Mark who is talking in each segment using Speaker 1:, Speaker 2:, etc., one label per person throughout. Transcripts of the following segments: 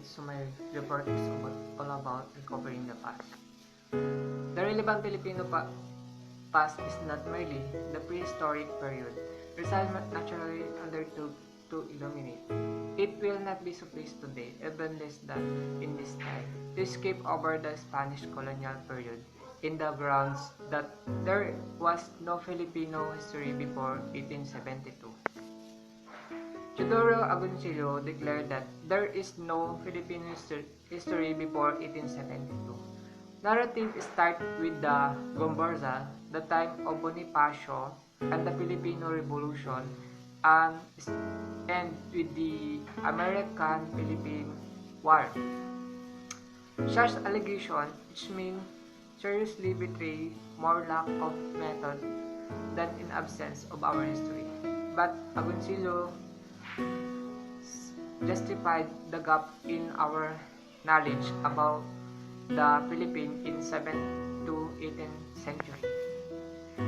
Speaker 1: so my report is all about recovering the past. The relevant Filipino past is not merely the prehistoric period. Rizal naturally undertook to illuminate. It will not be suffice today, even less than in this time, to skip over the Spanish colonial period in the grounds that there was no Filipino history before 1872. Teodoro Agoncillo declared that there is no Filipino history before 1872. Narrative start with the Gomborza, the time of Bonifacio and the Filipino Revolution, and end with the American-Philippine War. Such allegation, which mean seriously betray more lack of method than in absence of our history. But Agoncillo justified the gap in our knowledge about the Philippines in 7th to 18th century.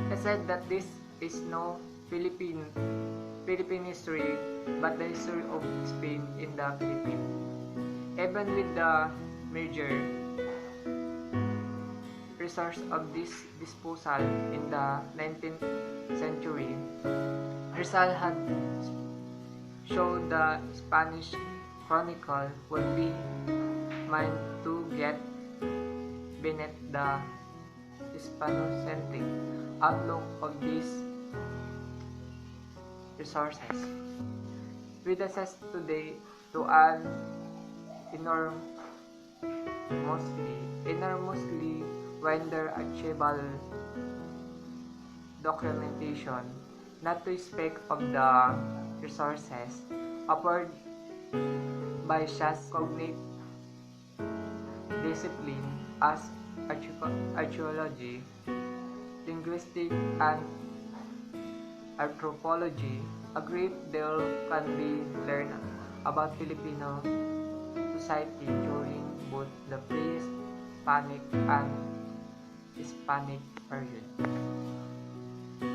Speaker 1: He said that this is no Philippine history, but the history of Spain in the Philippines. Even with the meager resource of this disposal in the 19th century, Rizal had showed the Spanish chronicle would be meant to get beneath the Hispanocentric outlook of these resources. We assess today to an enormously wider archival documentation, not to speak of the resources offered by such cognate discipline as archaeology, linguistics, and anthropology. A great deal can be learned about Filipino society during both the pre-Hispanic and Hispanic period.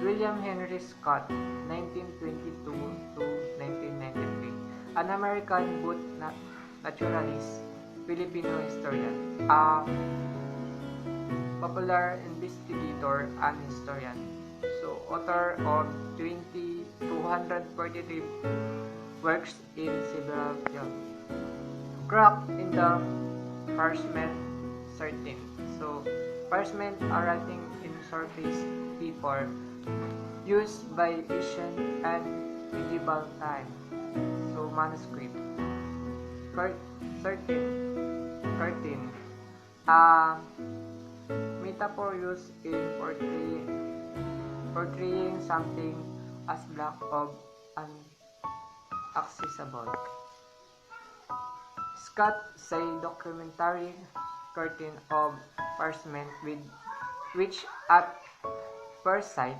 Speaker 1: William Henry Scott, 1922 to 1993, an American both naturalist, Filipino historian, a popular investigator and historian. So, author of 243 works in several fields. Crack in the parchment 13. So, parchment are writing in surface paper used by ancient and medieval time. So, manuscript. 13. Metaphor used in portraying something as black or inaccessible. Scott say documentary curtain of parchment with which at first sight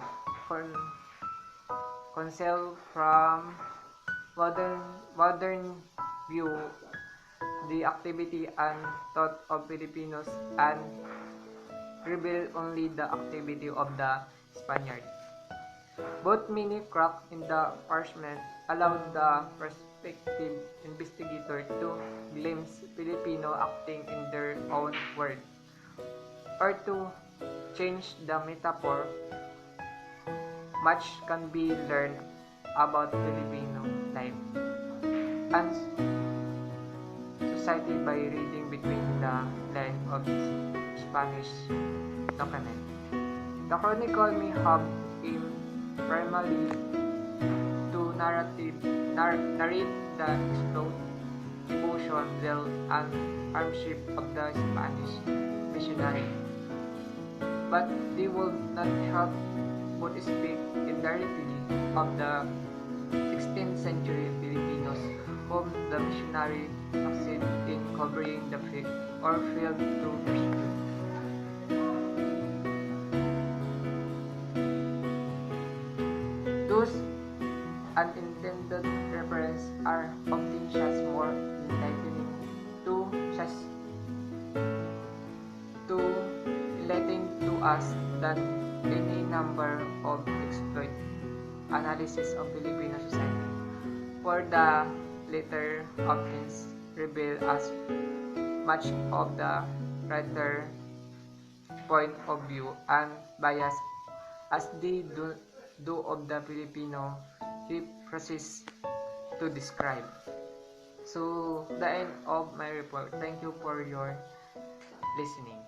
Speaker 1: conceal from modern view the activity and thought of Filipinos and reveal only the activity of the Spaniard. Both many cracks in the parchment allowed the prospective investigator to glimpse Filipino acting in their own world. Or to change the metaphor, much can be learned about Filipino life and society by reading between the lines of Spanish document. The chronicle may have aimed primarily to narrate the explosion, zeal, and hardship of the Spanish missionary, but they would not help but speak indirectly of the 16th century Filipinos whom the missionary succeeded in covering the field to rescue. Those unintended references are often just more enlightening to us than any number of exploit analysis of Filipino society. For the latter often reveal as much of the writer point of view and bias as they do of the Filipino he proceeds to describe. So, the end of my report. Thank you for your listening.